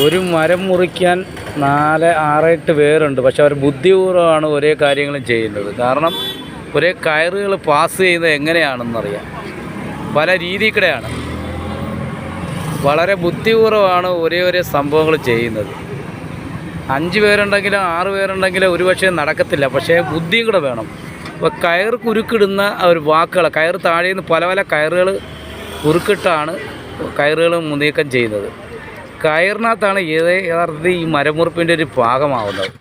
ഒരു മരം മുറിക്കാൻ 4, 6, 8 പേരുണ്ട്. പക്ഷെ അവർ ബുദ്ധിപൂർവ്വമാണ് ഒരേ കാര്യങ്ങളും ചെയ്യുന്നത്. കാരണം ഒരേ കയറുകൾ പാസ് ചെയ്യുന്നത് എങ്ങനെയാണെന്നറിയാം. പല രീതിയിൽ കൂടെയാണ്. വളരെ ബുദ്ധിപൂർവ്വമാണ് ഒരേ സംഭവങ്ങൾ ചെയ്യുന്നത്. 5 പേരുണ്ടെങ്കിലും 6 പേരുണ്ടെങ്കിലും ഒരുപക്ഷെ നടക്കത്തില്ല. പക്ഷേ ബുദ്ധിയും കൂടെ വേണം. അപ്പോൾ കയർ കുരുക്കിടുന്ന ഒരു വാക്കുകൾ, കയർ താഴെ നിന്ന് പല കയറുകൾ കുറുക്കിട്ടാണ് കയറുകൾ നീക്കം ചെയ്യുന്നത്. കയറിനകത്താണ് യഥാർത്ഥത്തിൽ ഈ മരമുറിപ്പിൻ്റെ ഒരു ഭാഗമാവുന്നത്.